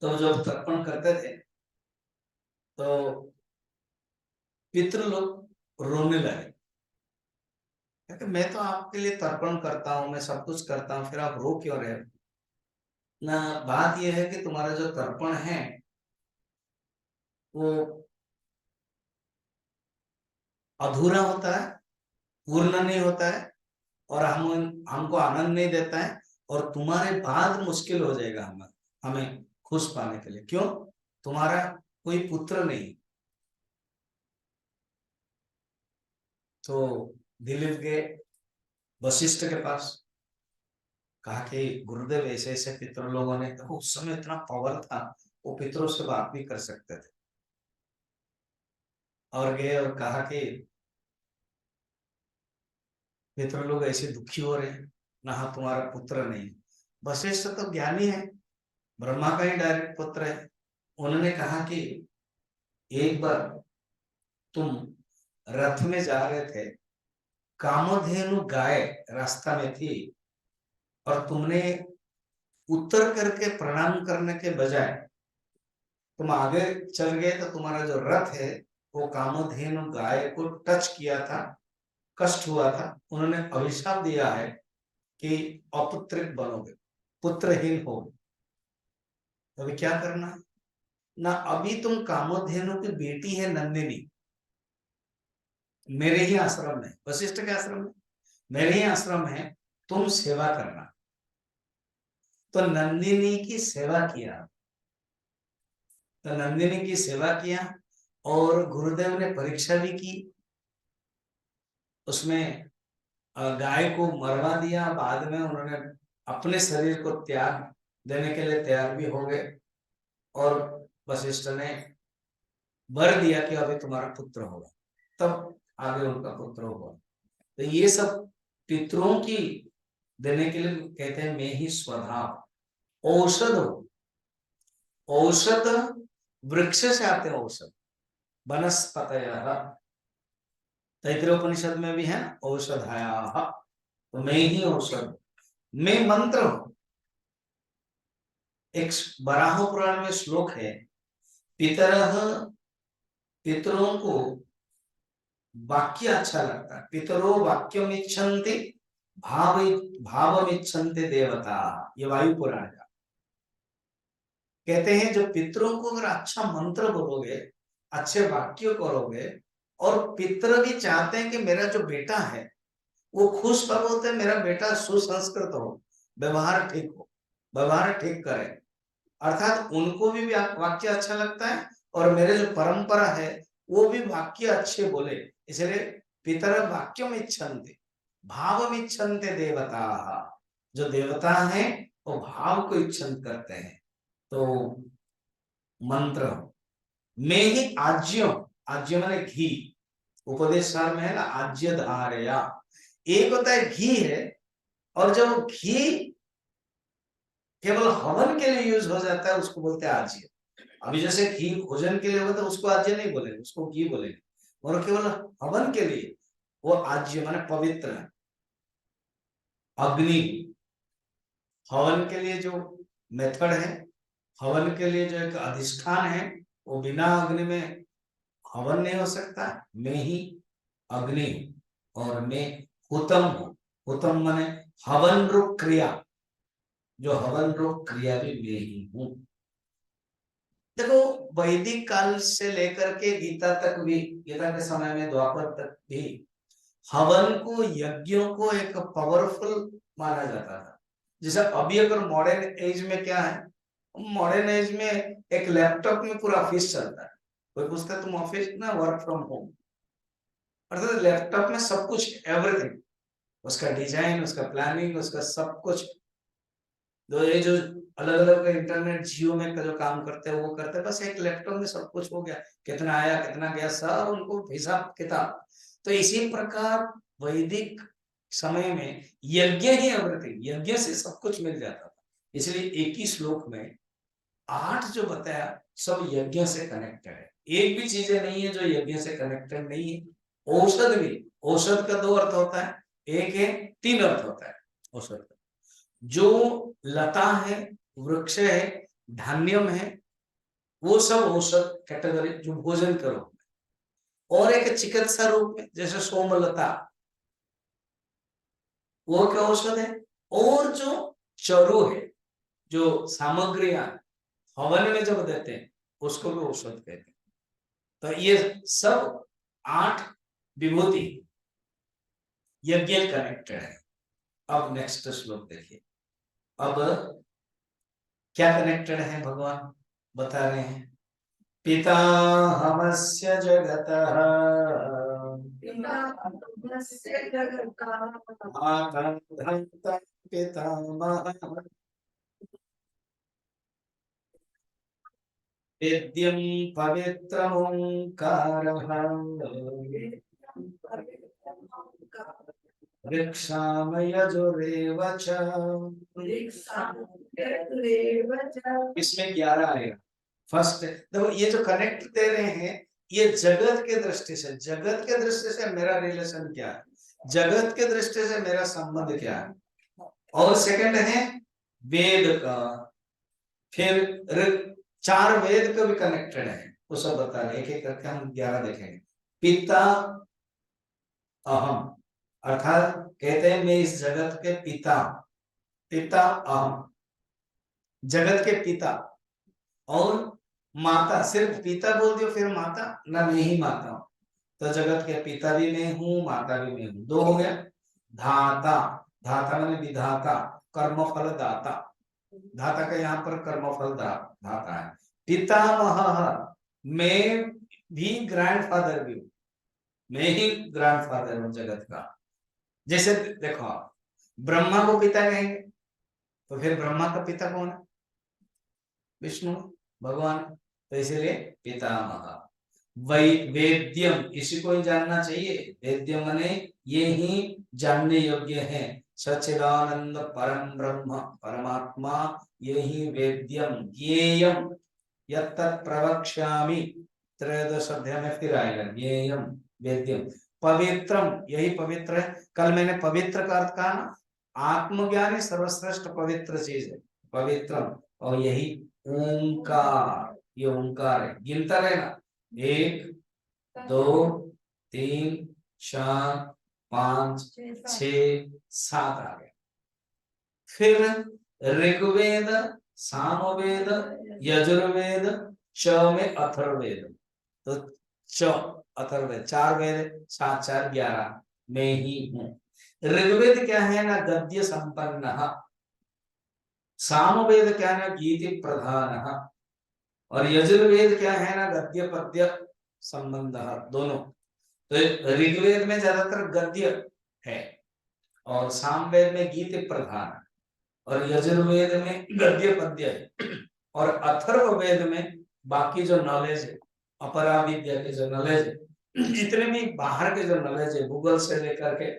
तो जब तर्पण करते थे तो पितृ लोग रोने लगे, क्योंकि मैं तो आपके लिए तर्पण करता हूँ, मैं सब कुछ करता हूँ, फिर आप रो क्यों रहे हो? ना, बात यह है कि तुम्हारा जो तर्पण है वो अधूरा होता है, पूर्ण नहीं होता है, और हमको आनंद नहीं देता है, और तुम्हारे बाद मुश्किल हो जाएगा हमें हमें खुश पाने के लिए। क्यों? तुम्हारा कोई पुत्र नहीं। तो दिलीप गए वशिष्ठ के पास, कहा कि गुरुदेव ऐसे ऐसे पितृ लोगों ने, देखो उस समय इतना पावर था, वो पितरों से बात भी कर सकते थे। और गए और कहा कि पितृ लोग ऐसे दुखी हो रहे हैं, ना तुम्हारा पुत्र नहीं। वशिष्ठ तो ज्ञानी है, ब्रह्मा का ही डायरेक्ट पुत्र है। उन्होंने कहा कि एक बार तुम रथ में जा रहे थे, कामधेनु गाय रास्ता में थी, और तुमने उतर करके प्रणाम करने के बजाय तुम आगे चल गए, तो तुम्हारा जो रथ है वो कामधेनु गाय को टच किया था, कष्ट हुआ था। उन्होंने अभिशाप दिया है कि अपुत्रिक बनोगे, पुत्रहीन हो। तो अभी क्या करना है ना? अभी तुम कामधेनु की बेटी है नंदिनी, मेरे ही आश्रम में, वशिष्ठ के आश्रम में, मेरे ही आश्रम है, तुम सेवा करना। तो नंदिनी की सेवा किया, तो नंदिनी की सेवा किया, और गुरुदेव ने परीक्षा भी की। उसमें गाय को मरवा दिया, बाद में उन्होंने अपने शरीर को त्याग देने के लिए तैयार भी हो गए, और वशिष्ठ ने वर दिया कि अभी तुम्हारा पुत्र होगा। तब आगे उनका पुत्र होगा। तो ये सब पितरों की देने के लिए कहते हैं मैं ही स्वधा। औषध हो, औषध वृक्ष से आते हैं, औषध वनस्पतयः। तैतृय उपनिषद में भी है ना, औषधायाः। तो मैं ही औषध, मैं मंत्र हूं। एक बराह पुराण में श्लोक है, पितरः, पितरों को वाक्य अच्छा लगता है, पितरो वाक्यम इच्छन्ति, भाव भावम इच्छन्ति देवता। ये वायु पुराण का कहते हैं, जो पितरों को अगर अच्छा मंत्र बोलोगे, अच्छे वाक्य करोगे, और पितर भी चाहते हैं कि मेरा जो बेटा है वो खुश कब होते हैं, मेरा बेटा सुसंस्कृत हो, व्यवहार ठीक हो, व्यवहार ठीक करे, अर्थात उनको भी वाक्य अच्छा लगता है, और मेरे जो परंपरा है वो भी वाक्य अच्छे बोले। इसलिए पितर वाक्यम इच्छन्ति, भावम इच्छन्ति देवता। जो देवता है वो भाव को इच्छन करते हैं। तो मंत्र में ही आज्य, आज्य माने घी, उपदेश सार में है ना, आज्य धारया। एक होता है घी है, और जब घी केवल हवन के लिए यूज हो जाता है उसको बोलते हैं आज्य। अभी जैसे घी भोजन के लिए होता है उसको आज्य नहीं बोलेंगे, उसको घी बोलेंगे। और केवल हवन के लिए वो आज्य माने पवित्र है। अग्नि, हवन के लिए जो मेथड है, हवन के लिए जो एक अधिष्ठान है, वो बिना अग्नि में हवन नहीं हो सकता। मैं ही अग्नि हूं, और मैं हुतम हूं। हुतम माने हवन रूप क्रिया, जो हवन रूप क्रिया भी मैं ही हूं। देखो, वैदिक काल से लेकर के गीता तक भी, गीता के समय में द्वापर तक भी हवन को, यज्ञों को एक पावरफुल माना जाता था। जैसे अभी अगर मॉडर्न एज में क्या है, मॉडर्न एज में एक लैपटॉप में पूरा ऑफिस चलता है। कोई पूछता है तुम ऑफिस ना वर्क फ्रॉम होम, अर्थात लैपटॉप में सब कुछ, एवरीथिंग। उसका डिजाइन, उसका प्लानिंग, उसका सब कुछ। तो ये जो अलग अलग इंटरनेट जियो में का जो काम करते हैं वो करते हैं, बस एक लैपटॉप में सब कुछ हो गया, कितना आया कितना गया सब उनको हिसाब किताब। तो इसी प्रकार वैदिक समय में यज्ञ ही एवरीथिंग, यज्ञ से सब कुछ मिल जाता था। इसलिए एक ही श्लोक में 8 जो बताया सब यज्ञ से कनेक्टेड है। एक भी चीजें नहीं है जो यज्ञ से कनेक्टेड नहीं है। औषध भी, औषध का 2 अर्थ होता है, एक है 3 अर्थ होता है औषध का। जो लता है, वृक्ष है, धान्यम है, वो सब औषध कैटेगरी जो भोजन करो। और एक चिकित्सा रूप में जैसे सोमलता, वो क्या औषध है। और जो चरु है, जो सामग्रियां हवन में जब देते हैं उसको भी औषध कहते हैं। तो ये सब 8 विभूति यज्ञ कनेक्टेड है। अब नेक्स्ट श्लोक देखिए। अब क्या कनेक्टेड है भगवान बता रहे हैं। पिताहमस्य जगतः माता भ्राता पितामहः वेद्यं पवित्रमोङ्कारः ऋक्षाम यजुरेव च। इसमें 11 आएगा। फर्स्ट देखो, ये जो कनेक्ट दे रहे हैं ये जगत के दृष्टि से, जगत के दृष्टि से मेरा रिलेशन क्या है, जगत के दृष्टि से मेरा संबंध क्या है। और सेकंड है वेद का, फिर 4 वेद का भी कनेक्टेड है, वो सब बता रहे, एक एक करके हम 11 देखेंगे। पिता अहम, अर्थात कहते हैं मैं इस जगत के पिता, पिता अहम, जगत के पिता। और माता, सिर्फ पिता बोल दियो फिर माता ना, मैं ही माता हूं। तो जगत के पिता भी मैं हूं, माता भी मैं हूं, 2 हो गया। धाता, धाता मैंने विधाता, कर्मफल दाता, धाता का यहाँ पर कर्मफल धाता है। पितामह, मैं भी ग्रैंडफादर भी हूं, मैं ही ग्रैंडफादर हूं जगत का। जैसे देखो आप ब्रह्मा को पिता कहेंगे तो फिर ब्रह्मा का पिता कौन है, विष्णु भगवान। तो इसीलिए पितामह। वेद्यम, इसी को ही जानना चाहिए। वेद्यम माने ये ही जानने योग्य है। सच्चिदानंद परम ब्रह्म परमात्मा, ये ही वेद्यम ज्ञेयम यत्तत् प्रवक्ष्यामि। 13 अध्याय में फिर आएगा ज्ञेयम वेद्यम। पवित्रम, यही पवित्र है। कल मैंने पवित्र का अर्थ कहा ना, आत्मज्ञान ही सर्वश्रेष्ठ पवित्र चीज है, पवित्रम। और यही ओंकार, ये ओंकार है, गिनता रहना 1 2 3 4 5 6 7 आ गया। फिर ऋग्वेद, सामवेद, यजुर्वेद, च में अथर्ववेद। तो च अथर्ववेद 4 वेद, 7 4 11 मैं ही हूं। ऋग्वेद क्या है ना, गद्य संपन्न। सामवेद क्या है ना, गीति प्रधान। और यजुर्वेद क्या है ना, गद्य पद्य संबंध दोनों। तो ऋग्वेद में ज्यादातर गद्य है और सामवेद में गीति प्रधान, और यजुर्वेद में गद्य पद्य है। और अथर्ववेद में बाकी जो नॉलेज है, अपरा विद्या के जो नॉलेज है, जितने भी बाहर के जो नॉलेज है, गूगल से लेकर के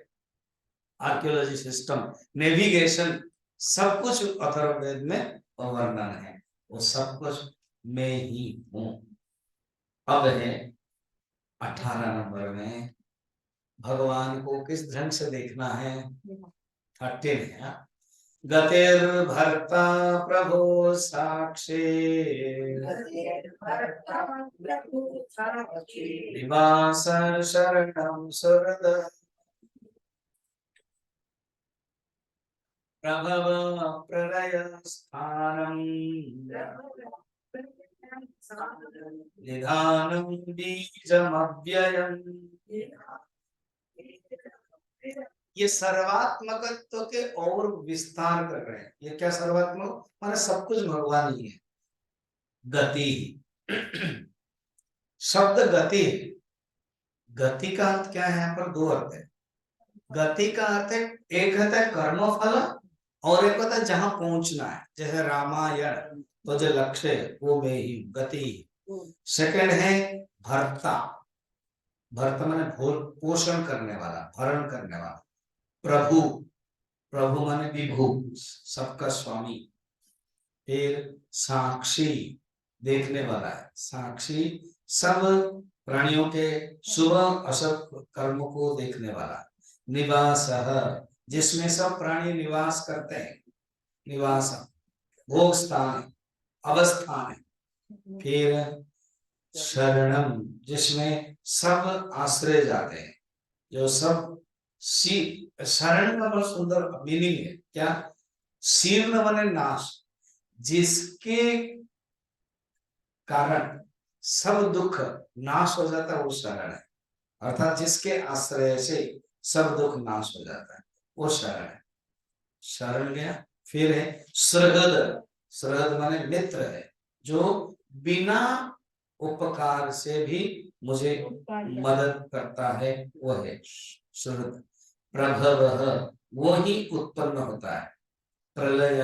आर्कियोलॉजी सिस्टम, नेविगेशन, सब कुछ अथर्ववेद में वर्णन है। वो सब कुछ मैं ही हूं। अब है 18 नंबर में, भगवान को किस ढंग से देखना है। 13 है। गतिर्भर्ता प्रभो साक्षी निवास शरणं सुहृद प्रभव प्रलय स्थानम् निधानं बीजमव्ययम्। ये सर्वात्मकत्व के और विस्तार कर रहे हैं। ये क्या सर्वात्मक माने, सब कुछ भगवान ही है। गति शब्द गति, गति का अर्थ क्या है, यहाँ पर 2 अर्थ है। गति का अर्थ है, एक होता है कर्म फल और एक होता है जहां पहुंचना है, जैसे रामायण तो जो लक्ष्य है वो में ही गति। सेकंड है भर्ता, भर्ता माने पोषण करने वाला, भरण करने वाला। प्रभु, प्रभु माने विभु, सबका स्वामी। फिर साक्षी, देखने वाला है, साक्षी सब प्राणियों के शुभ अशुभ कर्म को देखने वाला। निवास, जिसमें सब प्राणी निवास करते हैं, निवास भोग स्थान, अवस्थान है। फिर शरणम, जिसमें सब आश्रय जाते हैं, जो सब सी, शरण का बहुत सुंदर मीनिंग है क्या, शीर्ण माने नाश, जिसके कारण सब दुख नाश हो जाता है वो शरण है, अर्थात जिसके आश्रय से सब दुख नाश हो जाता है वो शरण है। शरण गया। फिर है सुहृद, सुहृद माने मित्र है, जो बिना उपकार से भी मुझे मदद करता है, वो है सुहृद। प्रभव, वो ही उत्पन्न होता है। प्रलय,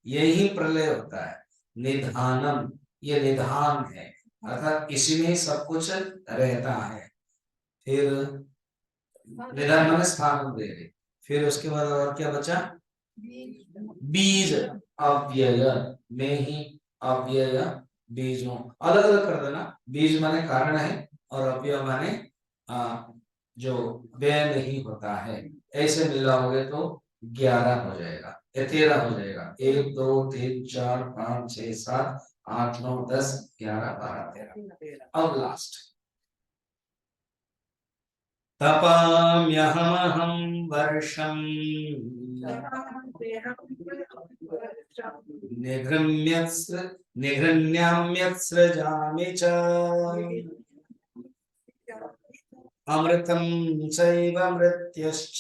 यही प्रलय होता है। निधानम, ये निधान है, अर्थात इसी में सब कुछ रहता है। फिर निधान माने स्थान दे रहे। फिर उसके बाद और क्या बचा, बीज, अव्यय, में ही अव्यय, बीजों अलग अलग कर देना। बीज माने कारण है और अव्यय माने जो व्यय नहीं होता है। ऐसे मिलाओगे तो 11 हो जाएगा, 13 हो जाएगा। 1 2 3 4 5 6 7 8 9 10 11 12 13। अब लास्ट, तपाम्यहमहं वर्षम् निगृह्यस्र निगृह्णाम्यस्रजामि च अमृतं चैव मृत्युश्च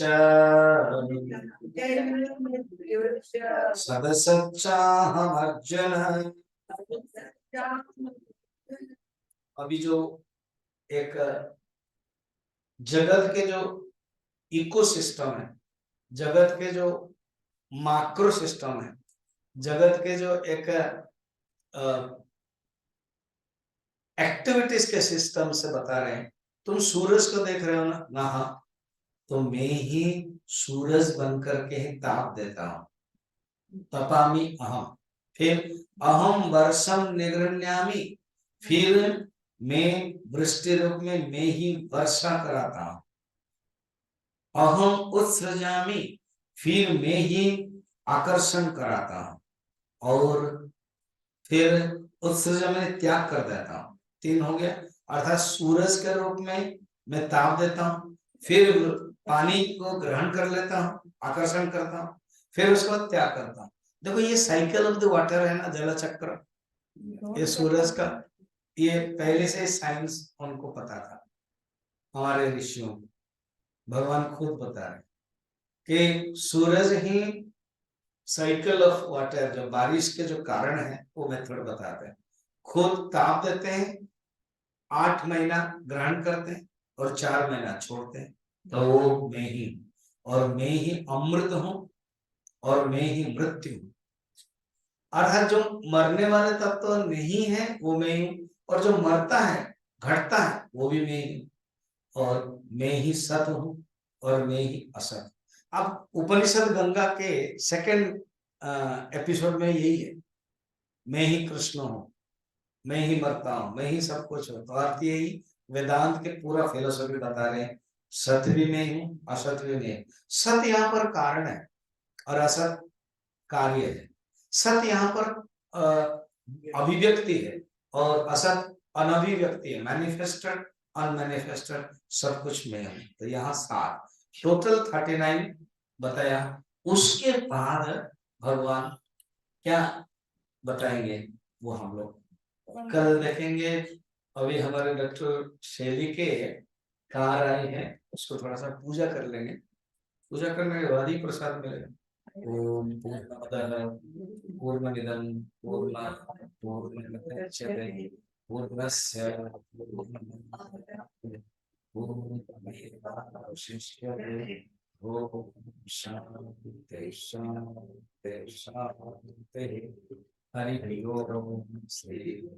सदसच्चाहमर्जुन। अभी जो एक जगत के जो इकोसिस्टम है, जगत के जो माक्रो सिस्टम है, जगत के जो एक एक्टिविटीज के सिस्टम से बता रहे हैं। तुम सूरज को देख रहे हो ना, ना हाँ, तो मैं ही सूरज बनकर के ही ताप देता हूं। तपामी अहम, फिर अहम वर्षम निगृह्णामि, फिर मैं वृष्टि रूप में मैं ही वर्षा कराता हूं। अहम उत्सृजामि, फिर मैं ही आकर्षण कराता हूं। और फिर उत्सर्जन में त्याग कर देता हूं। 3 हो गया, अर्थात सूरज के रूप में मैं ताप देता हूं, फिर पानी को ग्रहण कर लेता हूं, आकर्षण करता हूं, फिर उसके बाद त्याग करता हूं। देखो ये साइकिल ऑफ द वाटर है ना, जल चक्र, ये सूरज का, ये पहले से साइंस उनको पता था, हमारे ऋषियों को। भगवान खुद बता रहे कि सूरज ही साइकिल ऑफ वाटर, जो बारिश के जो कारण है वो मेथड बताते हैं। खुद ताप देते हैं, 8 महीना ग्रहण करते हैं और 4 महीना छोड़ते हैं, तो वो मैं ही, और मैं ही अमृत हूं और मैं ही मृत्यु हूं। अर्थात जो मरने वाले तब तो नहीं है वो मैं ही हूं, और जो मरता है घटता है वो भी मैं ही, और मैं ही सत हूं और मैं ही असत। अब उपनिषद गंगा के सेकंड एपिसोड में यही है, मैं ही कृष्ण हूं, मैं ही मरता हूं, मैं ही सब कुछ हूं। तो अर्थ यही, वेदांत के पूरा फिलोसफी बता रहे हैं, सत भी मैं हूं, असत भी मैं। सत यहाँ पर कारण है और असत कार्य है। सत यहाँ पर अभिव्यक्ति है और असत अनभिव्यक्ति है, मैनिफेस्टेड अनमैनिफेस्टेड, सब कुछ मैं हूं। तो यहाँ 7 टोटल 39 बताया। उसके बाद भगवान क्या बताएंगे वो हम लोग कल देखेंगे। अभी हमारे डॉक्टर शैली के कार आए हैं, उसको थोड़ा सा पूजा कर लेंगे, पूजा करने के बाद ही प्रसाद मिलेगा। ओम पूर्णमदः पूर्णमिदं पूर्णात् पूर्णमुदच्यते पूर्णस्य पूर्णमेवावशिष्यते। ओम शांति शांति शांति। हरि ओम श्री